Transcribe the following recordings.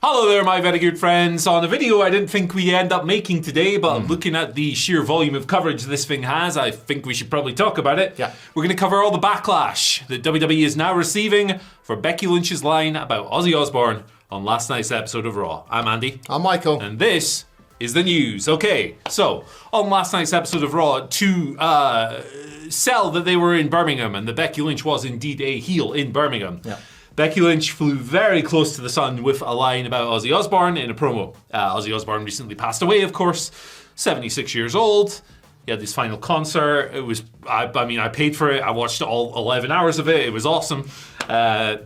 Hello there, my very good friends. On a video I didn't think we'd end up making today, but looking at the sheer volume of coverage this thing has, I think we should probably talk about it. Yeah. We're going to cover all the backlash that WWE is now receiving for Becky Lynch's line about Ozzy Osbourne on last night's episode of Raw. I'm Andy. I'm Michael. And this is the news. Okay, so on last night's episode of Raw, to sell that they were in Birmingham and that Becky Lynch was indeed a heel in Birmingham. Yeah. Becky Lynch flew very close to the sun with a line about Ozzy Osbourne in a promo. Ozzy Osbourne recently passed away, of course, 76 years old. He had his final concert. It was, I paid for it. I watched all 11 hours of it. It was awesome.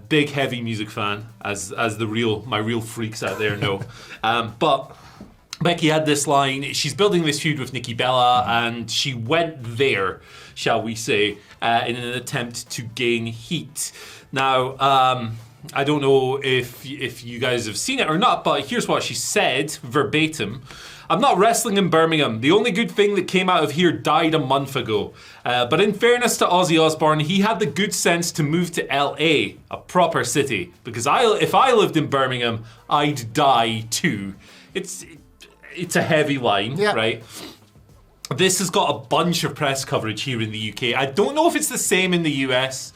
Big, heavy music fan, as my real freaks out there know. But Becky had this line. She's building this feud with Nikki Bella, and she went there, shall we say, in an attempt to gain heat. Now, I don't know if you guys have seen it or not, but here's what she said, verbatim. I'm not wrestling in Birmingham. The only good thing that came out of here died a month ago. But in fairness to Ozzy Osbourne, he had the good sense to move to LA, a proper city. Because if I lived in Birmingham, I'd die too. It's a heavy line, right? This has got a bunch of press coverage here in the UK. I don't know if it's the same in the US,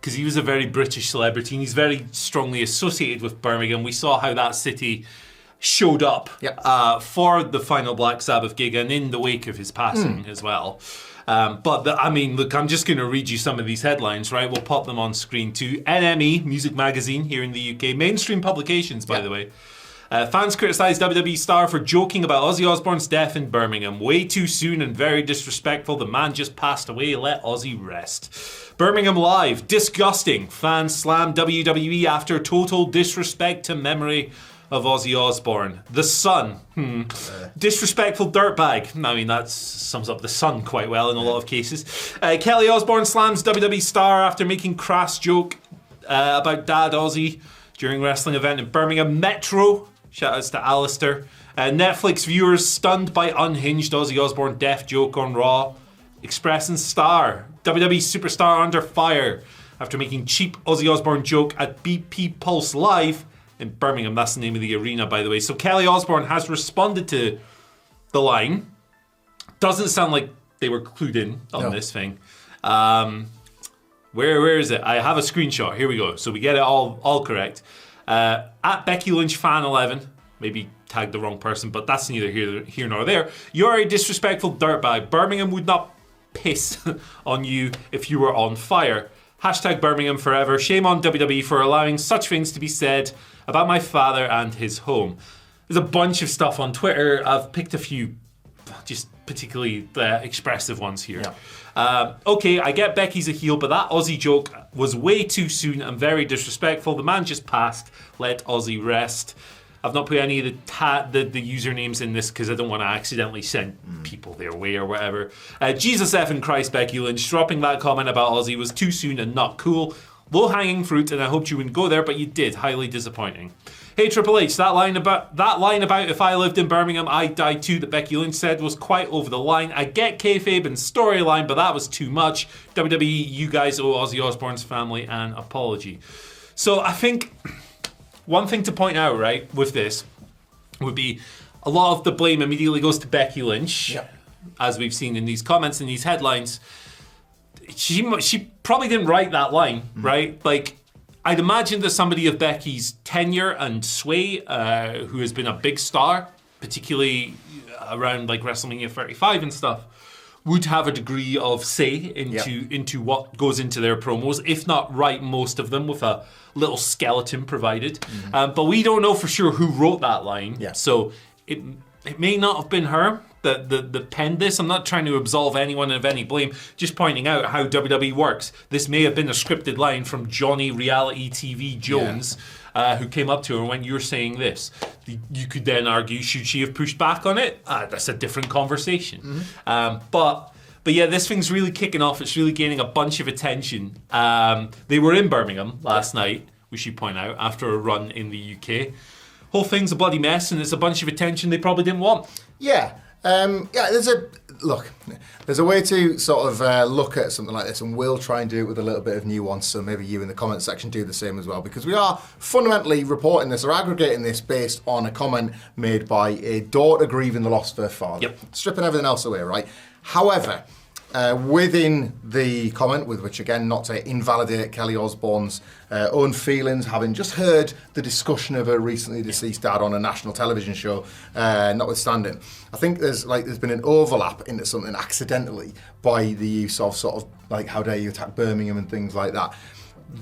because he was a very British celebrity and he's very strongly associated with Birmingham. We saw how that city showed up for the final Black Sabbath gig and in the wake of his passing as well. Look, I'm just going to read you some of these headlines, right? We'll pop them on screen too. NME, music magazine here in the UK. Mainstream publications, by the way. Fans criticise WWE star for joking about Ozzy Osbourne's death in Birmingham. Way too soon and very disrespectful. The man just passed away. Let Ozzy rest. Birmingham Live. Disgusting. Fans slam WWE after total disrespect to memory of Ozzy Osbourne. The Sun. Disrespectful dirtbag. I mean, that sums up The Sun quite well in a lot of cases. Kelly Osbourne slams WWE star after making crass joke about Dad Ozzy during wrestling event in Birmingham. Metro. Shoutouts to Alistair. Netflix viewers stunned by unhinged Ozzy Osbourne death joke on Raw. Express and Star. WWE superstar under fire after making cheap Ozzy Osbourne joke at BP Pulse Live in Birmingham. That's the name of the arena, by the way. So Kelly Osbourne has responded to the line. Doesn't sound like they were clued in on this thing. Where is it? I have a screenshot. Here we go. So we get it all correct. At Becky Lynch fan 11, maybe tagged the wrong person, but that's neither here nor there. You're a disrespectful dirtbag. Birmingham would not piss on you if you were on fire. Hashtag Birmingham forever. Shame on WWE for allowing such things to be said about my father and his home. There's a bunch of stuff on Twitter. I've picked a few just particularly expressive ones here. Okay, I get Becky's a heel, but that Ozzy joke was way too soon and very disrespectful. The man just passed. Let Ozzy rest. I've not put any of the usernames in this because I don't want to accidentally send people their way or whatever. Jesus effing Christ, Becky Lynch. Dropping that comment about Ozzy was too soon and not cool. Low-hanging fruit, and I hoped you wouldn't go there, but you did. Highly disappointing. Hey Triple H, that line about if I lived in Birmingham, I'd die too that Becky Lynch said was quite over the line. I get kayfabe and storyline, but that was too much. WWE, you guys owe Ozzy Osbourne's family an apology. So I think one thing to point out, right, with this would be a lot of the blame immediately goes to Becky Lynch, as we've seen in these comments and these headlines. She probably didn't write that line, right? Like, I'd imagine that somebody of Becky's tenure and sway, who has been a big star, particularly around like WrestleMania 35 and stuff, would have a degree of say into what goes into their promos, if not write most of them with a little skeleton provided. But we don't know for sure who wrote that line. So it may not have been her that penned this. I'm not trying to absolve anyone of any blame, just pointing out how WWE works. This may have been a scripted line from Johnny Reality TV Jones, who came up to her and went, "You're saying this." You could then argue, should she have pushed back on it? That's a different conversation. But yeah, this thing's really kicking off. It's really gaining a bunch of attention. They were in Birmingham last night, we should point out, after a run in the UK. Whole thing's a bloody mess, and it's a bunch of attention they probably didn't want. Yeah. There's a way to sort of look at something like this, and we'll try and do it with a little bit of nuance, so maybe you in the comment section do the same as well, because we are fundamentally reporting this or aggregating this based on a comment made by a daughter grieving the loss of her father. Yep. Stripping everything else away, right? However, within the comment, with which again, not to invalidate Kelly Osbourne's own feelings, having just heard the discussion of her recently deceased dad on a national television show, notwithstanding, I think there's been an overlap into something accidentally by the use of sort of like how dare you attack Birmingham and things like that.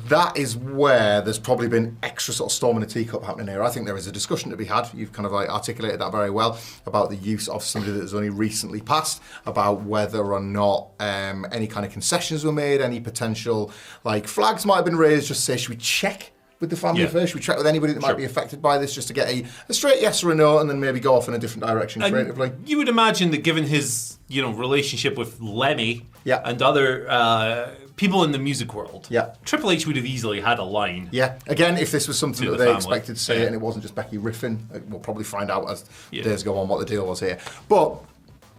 That is where there's probably been extra sort of storm in a teacup happening here. I think there is a discussion to be had. You've kind of like articulated that very well about the use of somebody that has only recently passed, about whether or not any kind of concessions were made, any potential like flags might have been raised. Just say, should we check with the family first? Should we check with anybody that might be affected by this, just to get a straight yes or a no, and then maybe go off in a different direction creatively? You would imagine that given his relationship with Lemmy and other people in the music world, Triple H would have easily had a line. Yeah, again, if this was something that they expected to say and it wasn't just Becky riffing, we'll probably find out as days go on what the deal was here. But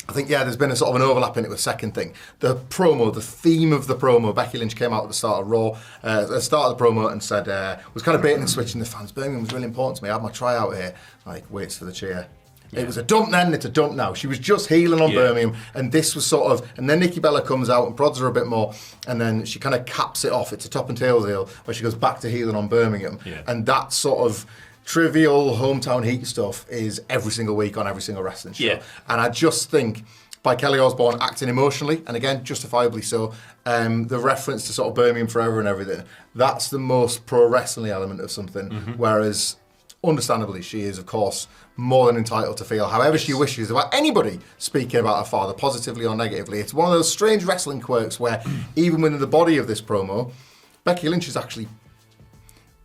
I think, there's been a sort of an overlap in it with second thing. The promo, the theme of the promo, Becky Lynch came out at the start of Raw, at the start of the promo and said, was kind of baiting and switching the fans. Birmingham was really important to me. I had my tryout here. Like, waits for the cheer. It was a dump then, it's a dump now. She was just healing on Birmingham, and this was sort of, and then Nikki Bella comes out and prods her a bit more, and then she kind of caps it off. It's a top and tail deal where she goes back to healing on Birmingham. And that sort of trivial hometown heat stuff is every single week on every single wrestling show. And I just think by Kelly Osbourne acting emotionally, and again, justifiably so, the reference to sort of Birmingham forever and everything, that's the most pro wrestling element of something, whereas understandably, she is, of course, more than entitled to feel however she wishes about anybody speaking about her father, positively or negatively. It's one of those strange wrestling quirks where, even within the body of this promo, Becky Lynch is actually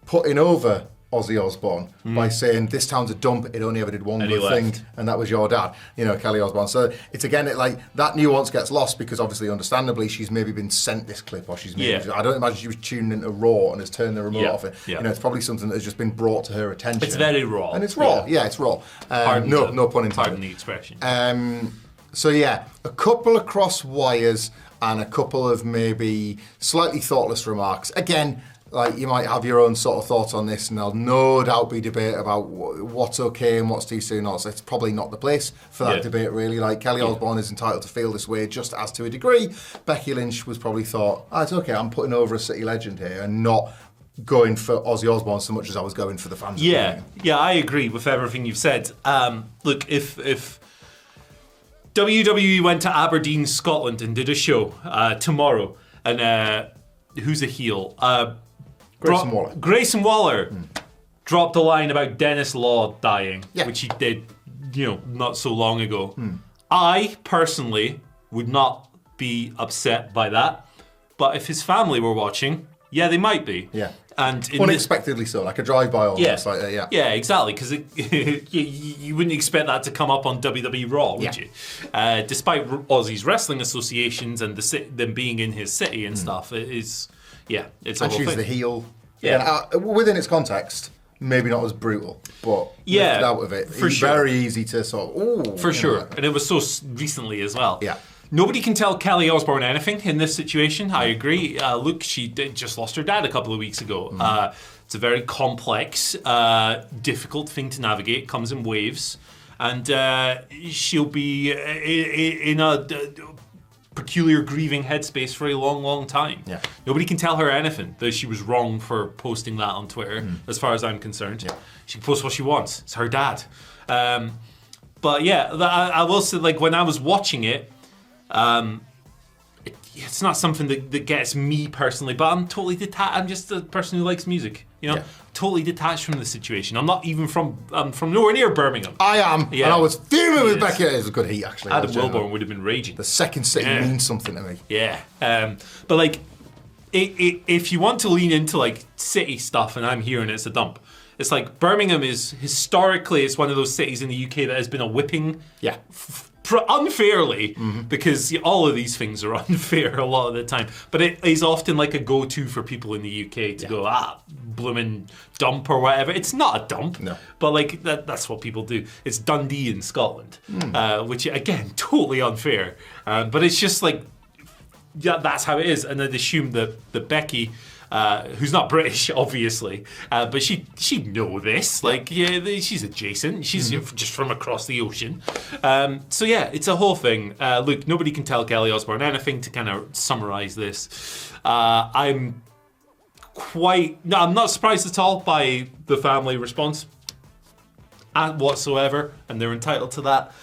putting over Ozzy Osbourne by saying, this town's a dump, it only ever did one good thing, and that was your dad, Kelly Osbourne. So it's again, that nuance gets lost because obviously, understandably, she's maybe been sent this clip, or she's maybe, I don't imagine she was tuning into Raw and has turned the remote off it. It's probably something that has just been brought to her attention. It's very raw. And it's raw, it's raw. No pun intended. Pardon the expression. So a couple of cross wires and a couple of maybe slightly thoughtless remarks. Again, you might have your own sort of thoughts on this, and there'll no doubt be debate about what's okay and what's too soon. Also, it's probably not the place for that debate, really. Kelly Osbourne is entitled to feel this way, just as to a degree. Becky Lynch was probably thought, it's okay, I'm putting over a city legend here, and not going for Ozzy Osbourne so much as I was going for the fans. I agree with everything you've said. Look, if WWE went to Aberdeen, Scotland, and did a show tomorrow, and who's a heel? Grayson Waller dropped a line about Dennis Law dying, which he did, not so long ago. I personally would not be upset by that, but if his family were watching, they might be. And unexpectedly so, like a drive-by almost. Yeah, exactly, because you wouldn't expect that to come up on WWE Raw, would you? Despite Ozzy's wrestling associations and them being in his city and stuff, it is... it's a and whole she's thing. the heel. Within its context, maybe not as brutal, but lifted out of it. It's very easy to sort of... For sure. And it was so recently as well. Nobody can tell Kelly Osbourne anything in this situation. I agree. Look, she just lost her dad a couple of weeks ago. It's a very complex, difficult thing to navigate. It comes in waves. And she'll be in a... peculiar grieving headspace for a long, long time. Nobody can tell her anything that she was wrong for posting that on Twitter, as far as I'm concerned. She can post what she wants. It's her dad. But I will say, when I was watching it, it's not something that gets me personally, but I'm totally detached. I'm just a person who likes music, totally detached from the situation. I'm not even I'm from nowhere near Birmingham. I am, and I was fuming with Becky. It was a good heat, actually. Adam Wilborn would have been raging. The second city means something to me. But if you want to lean into city stuff, and I'm hearing it's a dump, it's Birmingham is historically, it's one of those cities in the UK that has been a whipping unfairly, because all of these things are unfair a lot of the time. But it is often like a go-to for people in the UK to go, blooming dump or whatever. It's not a dump, but like that's what people do. It's Dundee in Scotland, which again, totally unfair. But it's just like, that's how it is. And I'd assume that Becky, who's not British, obviously, but she'd know this. Like, she's adjacent. She's just from across the ocean. So yeah, it's a whole thing. Look, nobody can tell Kelly Osbourne anything. To kind of summarise this, I'm not surprised at all by the family response whatsoever, and they're entitled to that.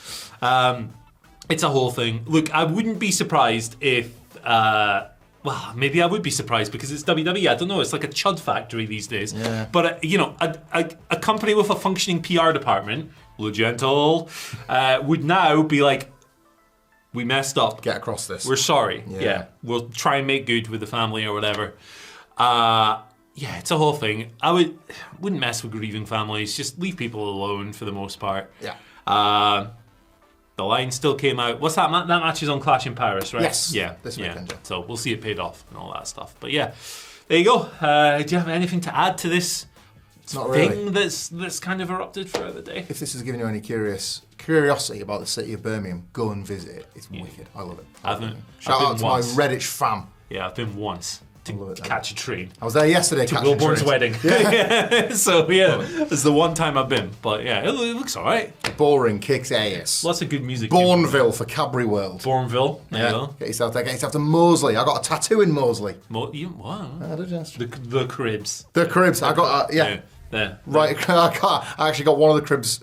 It's a whole thing. Look, I wouldn't be surprised if. Well, maybe I would be surprised because it's WWE. I don't know. It's like a chud factory these days. Yeah. But, a company with a functioning PR department, Gentle, would now be like, we messed up. Get across this. We're sorry. Yeah. We'll try and make good with the family or whatever. It's a whole thing. I wouldn't mess with grieving families. Just leave people alone for the most part. Yeah. The line still came out. What's that? That match is on Clash in Paris, right? Yes. Yeah. This weekend. Yeah. So we'll see it paid off and all that stuff. But yeah, there you go. Do you have anything to add to this thing that's kind of erupted throughout the day? If this has given you any curiosity about the city of Birmingham, go and visit it. It's wicked. I love it. Shout out to my Redditch fam. Yeah, I've been once. To catch a train. I was there yesterday to Wilborn's wedding. So it's the one time I've been. But yeah, it looks alright. Boring kicks ass. Lots of good music. Bourneville for Cadbury World. Bourneville. There you go. Get yourself there. Get yourself to Moseley. I got a tattoo in Moseley. Wow. The Cribs. The Cribs. I got There. Right, I actually got one of the Cribs'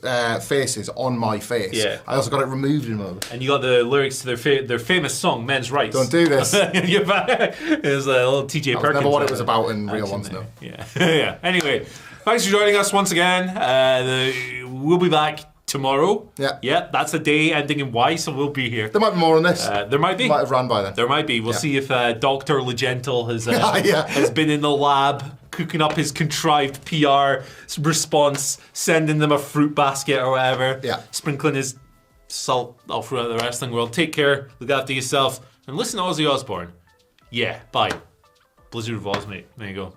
faces on my face. Yeah. I also got it removed in mode. And you got the lyrics to their famous song, Men's Rights. Don't do this. It was a little TJ Perkins. Never what it was about in real ones, no. Yeah. Yeah. Anyway, thanks for joining us once again. We'll be back tomorrow. Yeah, that's a day ending in Y, so we'll be here. There might be more on this. There might be. Might have ran by then. There might be. We'll see if Dr. Legental has been in the lab cooking up his contrived PR response, sending them a fruit basket or whatever. Yeah. Sprinkling his salt all throughout the wrestling world. Take care. Look after yourself. And listen to Ozzy Osbourne. Yeah, bye. Blizzard of Oz, mate. There you go.